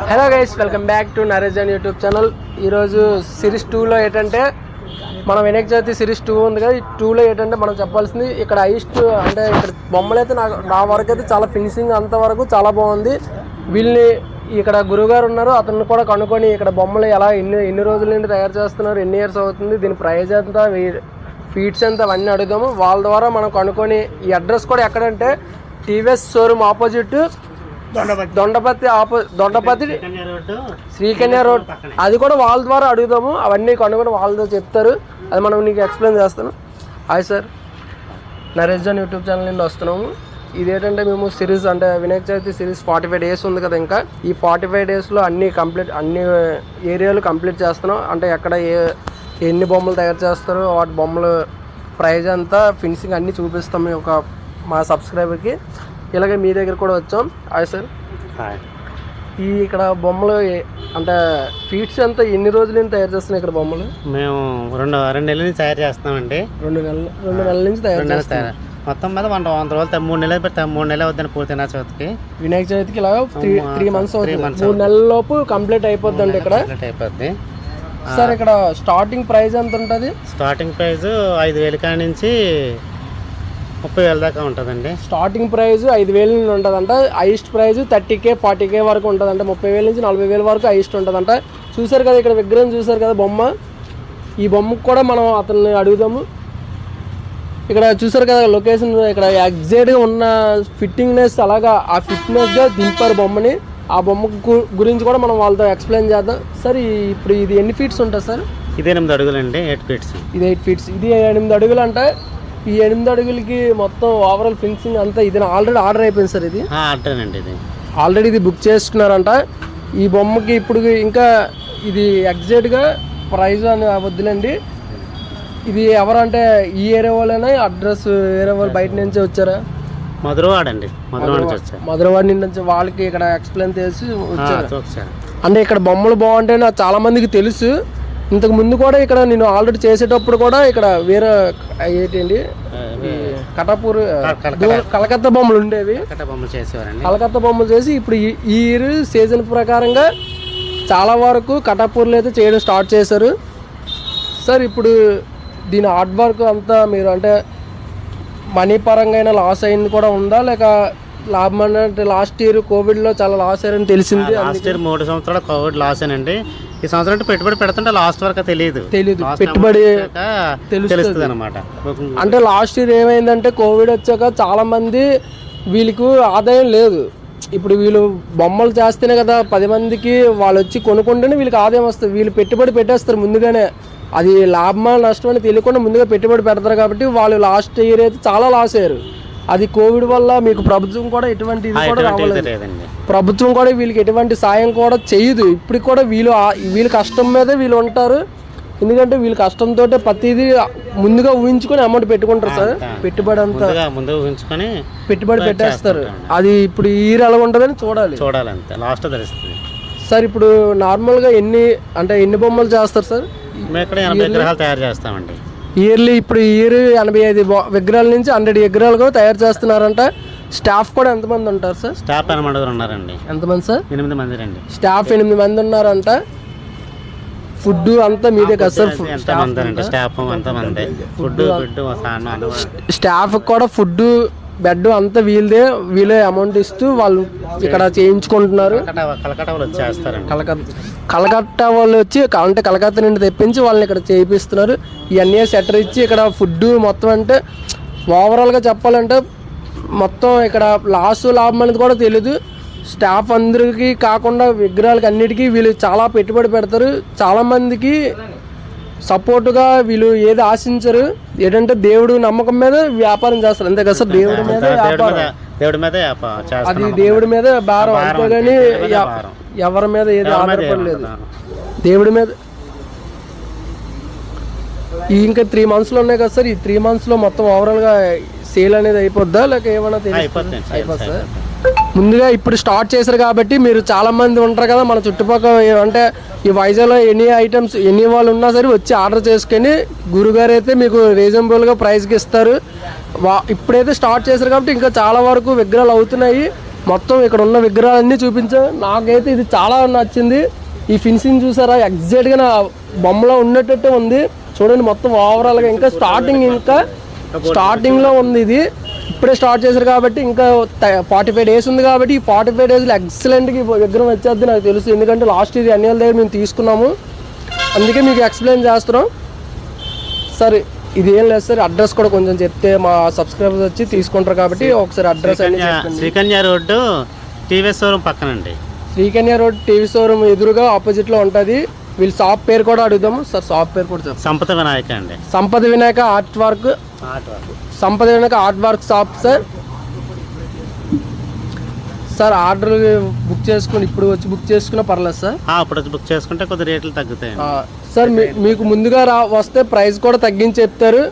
Hello guys, welcome back to Naresh John YouTube channel. ఈరోజు series 2లో ఏంటంటే మన వినాయక చవితి సిరీస్ 2 ఉంది కదా. ఈ 2లో ఏంటంటే మనం చెప్పాల్సింది ఇక్కడ హైస్ట్ అంటే ఇక్కడ బొమ్మలు అయితే నా వరకు అయితే చాలా ఫినిషింగ్ అంతవరకు చాలా బాగుంది. వీళ్ళని ఇక్కడ గురువుగారు ఉన్నారు, అతన్ని కూడా కనుక్కొని ఇక్కడ బొమ్మలు ఎలా ఎన్ని రోజుల నుండి తయారు చేస్తున్నారు, ఎన్ని ఇయర్స్ అవుతుంది, దీని ప్రైజ్ ఎంత, ఫీట్స్ ఎంత, అవన్నీ అడుగుదాము. వాళ్ళ ద్వారా మనం కనుక్కొని ఈ అడ్రస్ కూడా ఎక్కడంటే TVS showroom opposite Dondaparthy Srikanya road. అది కూడా వాళ్ళ ద్వారా అడుగుదాము. అవన్నీ కనుక్కొని వాళ్ళతో చెప్తారు, అది మనం నీకు ఎక్స్ప్లెయిన్ చేస్తాను. Hi sir, Naresh John YouTube channel నుండి వస్తున్నాము. ఇదేంటంటే మేము సిరీస్ అంటే వినాయక చవితి సిరీస్ 45 days ఉంది కదా. ఇంకా ఈ 45 daysలో అన్ని ఏరియాలు కంప్లీట్ చేస్తున్నాం. అంటే ఎక్కడ ఎన్ని బొమ్మలు తయారు చేస్తారో వాటి బొమ్మలు ప్రైజ్ అంతా ఫినిషింగ్ అన్నీ చూపిస్తాం మా సబ్స్క్రైబర్కి. ఇలాగే మీ దగ్గర కూడా వచ్చాం. Hi sir. ఈ ఇక్కడ బొమ్మలు అంటే ఫీట్స్ అంతా ఎన్ని రోజుల తయారు చేస్తున్నాయి ఇక్కడ బొమ్మలు? మేము రెండు నెలల నుంచి తయారు చేస్తున్నామండి. రెండు నెలల నుంచి తయారు చేస్తాం. మొత్తం మీద 100 రోజులు 3 నెలలు పెడతాం. 3 నెలలు అవుతుంది పూర్తి చవితికి. వినాయక చవితికి ఇలా 3 months అవుతుంది. 3 నెలల లోపు కంప్లీట్ అయిపోద్ది అండి ఇక్కడ. అయిపోద్ది సార్. ఇక్కడ స్టార్టింగ్ ప్రైస్ ఎంత ఉంటుంది? స్టార్టింగ్ ప్రైస్ 5,000 కాడి నుంచి 30,000 దాకా ఉంటుందండి. స్టార్టింగ్ ప్రైస్ 5,000 నుంచి ఉంటుందంట. హైయెస్ట్ ప్రైస్ 30K 40K వరకు ఉంటుందంట. 30,000 నుంచి 40,000 వరకు హైయెస్ట్ ఉంటుందంట. చూసారు కదా ఇక్కడ విగ్రహం చూసారు కదా బొమ్మ. ఈ బొమ్మకు కూడా మనం అతన్ని అడుగుదాము. ఇక్కడ చూసారు కదా లొకేషన్, ఇక్కడ ఎగ్జాక్ట్గా ఉన్న ఫిట్టింగ్నెస్ అలాగా ఆ ఫిట్నెస్గా దింపారు బొమ్మని. ఆ బొమ్మ గురించి కూడా మనం వాళ్ళతో ఎక్స్ప్లెయిన్ చేద్దాం. సార్ ఇప్పుడు ఇది ఎన్ని ఫీట్స్ ఉంటుంది సార్? ఇది 8 అడుగులండి. 8 feet. ఇది 8 feet. ఇది 8 అడుగులు అంటే ఈ 8 అడుగులకి మొత్తం ఓవరాల్ ఫినిషింగ్ అంతా ఇది ఆల్రెడీ ఆర్డర్ అయిపోయింది సార్. ఇది ఆర్డర్ అండి. ఇది ఆల్రెడీ ఇది బుక్ చేసుకున్నారంట. ఈ బొమ్మకి ఇప్పుడు ఇంకా ఇది ఎగ్జాక్ట్గా ప్రైజ్ అని వద్దులేండి. ఇది ఎవరంటే ఈ ఏరియా వాళ్ళైనా అడ్రస్ వేరే వాళ్ళు బయట నుంచి వచ్చారా? మధురవాడ అండి. మధురవాడ నుంచి వాళ్ళకి ఇక్కడ ఎక్స్ప్లెయిన్ చేసి వచ్చారు. అంటే ఇక్కడ బొమ్మలు బాగుంటాయి నాకు చాలా మందికి తెలుసు. ఇంతకు ముందు కూడా ఇక్కడ నేను ఆల్రెడీ చేసేటప్పుడు కూడా ఇక్కడ వేరే ఏంటండి కలకత్తా బొమ్మలు ఉండేవి. కలకత్తా బొమ్మలు చేసి ఇప్పుడు ఈ ఇయర్ సీజన్ ప్రకారంగా చాలా వరకు కటాపూర్లో అయితే చేయడం స్టార్ట్ చేశారు. సార్ ఇప్పుడు దీని హార్డ్ వర్క్ అంతా మీరు అంటే మనీ పరంగా అయినా లాస్ అయింది కూడా ఉందా, లేక లాభం అంటే లాస్ట్ ఇయర్ కోవిడ్లో చాలా లాస్ అయ్యారని తెలిసింది. లాస్ట్ ఇయర్ 3 సంవత్సరాలు కోవిడ్ లాస్ అండి. ఈ సంవత్సరం అంటే పెట్టుబడి పెడుతుంటే లాస్ట్ వరకు తెలియదు పెట్టుబడి తెలుస్తుంది అనమాట. అంటే లాస్ట్ ఇయర్ ఏమైందంటే కోవిడ్ వచ్చాక చాలా మంది వీళ్ళకు ఆదాయం లేదు. ఇప్పుడు వీళ్ళు బొమ్మలు చేస్తేనే కదా 10 మందికి వాళ్ళు వచ్చి కొనుక్కుంటేనే వీళ్ళకి ఆదాయం వస్తుంది. వీళ్ళు పెట్టుబడి పెట్టేస్తారు ముందుగానే. అది లాభమా నష్టమని తెలియకుండా ముందుగా పెట్టుబడి పెడతారు కాబట్టి వాళ్ళు లాస్ట్ ఇయర్ అయితే చాలా లాస్ అయ్యారు. అది కోవిడ్ వల్ల మీకు ప్రభుత్వం కూడా ఎటువంటి ఇది కూడా రావలేదు. ప్రభుత్వం కూడా వీళ్ళకి ఎటువంటి సాయం కూడా చేయదు. ఇప్పటికి కూడా వీళ్ళ కష్టం మీదే వీళ్ళు ఉంటారు. ఎందుకంటే వీళ్ళ కష్టంతో ప్రతిదీ ముందుగా ఊహించుకొని అమౌంట్ పెట్టుకుంటారు సార్. పెట్టుబడి అంతా ముందుగా ఊహించుకొని పెట్టుబడి పెట్టేస్తారు. అది ఇప్పుడు ఈ ఇయర్ ఎలా ఉంటుందని చూడాలంతే, లాస్ట్ తెలుస్తుంది సార్. ఇప్పుడు నార్మల్గా ఎన్ని బొమ్మలు చేస్తారు సార్? మేము ఇక్కడ 80 విగ్రహాలు తయారు చేస్తామండి ఇయర్లీ. ఇప్పుడు ఈ ఇయర్ 85 విగ్రహాల నుంచి 100 విగ్రహాలు తయారు చేస్తున్నారంట. స్టాఫ్ కూడా ఎంతమంది ఉంటారు సార్? స్టాఫ్ 8 మంది ఉన్నారండి. ఎంతమంది సార్? 8 మంది రండి. స్టాఫ్ 8 మంది ఉన్నారంట. ఫుడ్ అంతా మీదే కదా సార్? స్టాఫ్ కూడా ఫుడ్ బెడ్ అంతా వీళ్ళే అమౌంట్ ఇస్తూ వాళ్ళు ఇక్కడ చేయించుకుంటున్నారు. కలకత్తా వాళ్ళు వచ్చి అంటే కలకత్తా నుండి తెప్పించి వాళ్ళని ఇక్కడ చేయిస్తున్నారు. ఇవన్నీ సెటర్ ఇచ్చి ఇక్కడ ఫుడ్ మొత్తం అంటే ఓవరాల్గా చెప్పాలంటే మొత్తం ఇక్కడ లాభం అనేది కూడా తెలీదు. స్టాఫ్ అందరికీ కాకుండా విగ్రహాలకి అన్నిటికీ వీళ్ళు చాలా పెట్టుబడి పెడతారు. చాలామందికి సపోర్టుగా వీళ్ళు ఏది ఆశించరు. ఏంటంటే దేవుడు నమ్మకం మీద వ్యాపారం చేస్తారు అంతే కదా సార్? దేవుడి మీద అది దేవుడి మీద భారం అంతేగాని ఎవరి మీద ఏది ఆధారపడలేదు. దేవుడి మీద. ఇంకా 3 months ఉన్నాయి కదా సార్? ఈ 3 monthsలో మొత్తం ఓవరాల్గా సేల్ అనేది అయిపోద్దా లేక ఏమైనా అయిపోద్ది సార్? ముందుగా ఇప్పుడు స్టార్ట్ చేశారు కాబట్టి మీరు చాలా మంది ఉంటారు కదా మన చుట్టుపక్కల. అంటే ఈ వైజాగ్లో ఎన్ని ఐటమ్స్ ఎన్ని వాళ్ళు ఉన్నా సరే వచ్చి ఆర్డర్ చేసుకొని గురుగారు అయితే మీకు రీజనబుల్గా ప్రైస్కి ఇస్తారు. ఇప్పుడైతే స్టార్ట్ చేశారు కాబట్టి ఇంకా చాలా వరకు విగ్రహాలు అవుతున్నాయి. మొత్తం ఇక్కడ ఉన్న విగ్రహాలన్నీ చూపించాం. నాకైతే ఇది చాలా నచ్చింది. ఈ ఫినిషింగ్ చూసారా, ఎగ్జాక్ట్గా నా బొమ్మలో ఉన్నట్టు ఉంది. చూడండి మొత్తం ఓవరాల్గా ఇంకా స్టార్టింగ్లో ఉంది. ఇది ఇప్పుడే స్టార్ట్ చేశారు కాబట్టి ఇంకా 45 days ఉంది కాబట్టి ఈ 45 daysలో ఎక్సలెంట్గా విగ్రహం వచ్చేది నాకు తెలుసు. ఎందుకంటే లాస్ట్ ఇది అన్నిల దగ్గర మేము తీసుకున్నాము, అందుకే మీకు ఎక్స్ప్లెయిన్ చేస్తున్నాం. సరే ఇది ఏం లేదు సార్, అడ్రస్ కూడా కొంచెం చెప్తే మా సబ్స్క్రైబర్స్ వచ్చి తీసుకుంటారు కాబట్టి ఒకసారి address Srikanya road TVS showroom పక్కనండి. శ్రీకన్య రోడ్ టీవీ షోరూమ్ ఎదురుగా ఆపోజిట్లో ఉంటుంది. వీళ్ళ షాప్ పేరు కూడా అడుగుదాము సార్. షాప్ పేరు కూడా చెప్పండి. సంపద వినాయక అండి. సంపద Vinayaka art work. Sampada Vinayaka art work shop sir. Sir order book చేసుకుని ఇప్పుడు వచ్చి బుక్ చేసుకున్నా పర్లేదు సార్. ఇప్పుడు వచ్చి బుక్ చేసుకుంటే కొద్ది రేట్లు తగ్గుతాయి సార్. మీకు ముందుగా వస్తే ప్రైస్ కూడా తగ్గించి చెప్తారు.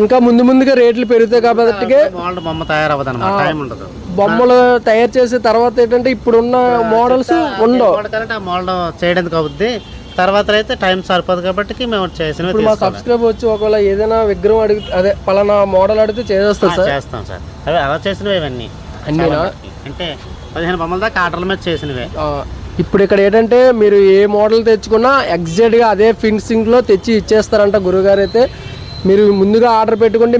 ఇంకా ముందుగా రేట్లు పెరుగుతాయి కాబట్టి బొమ్మ తయారవ్వదు అన్నమాట, టైం ఉండదు. బొమ్మలు తయారు చేసిన తర్వాత ఏంటంటే ఇప్పుడున్న మోడల్స్ ఉండవు. ఆ మోడల్ చేయడానికి అవుద్ది, తర్వాత అయితే టైం సరిపోదు కాబట్టి మేము చేసిన. మా సబ్స్క్రైబ్ వచ్చి ఒకవేళ ఏదైనా విగ్రహం అడిగితే అదే పలానా మోడల్ అడిగితే చేస్తాం సార్. చేస్తాం సార్. అవి అలా చేసినవి ఇవన్నీ అన్నీనా అంటే 15 బొమ్మల దాకా ఆర్డర్ల మీద చేసినవే. ఇప్పుడు ఇక్కడ ఏంటంటే మీరు ఏ మోడల్ తెచ్చుకున్నా ఎగ్జాక్ట్గా అదే ఫినిషింగ్లో తెచ్చి ఇచ్చేస్తారంట గురువుగారు. అయితే మీరు ముందుగా ఆర్డర్ పెట్టుకుంటే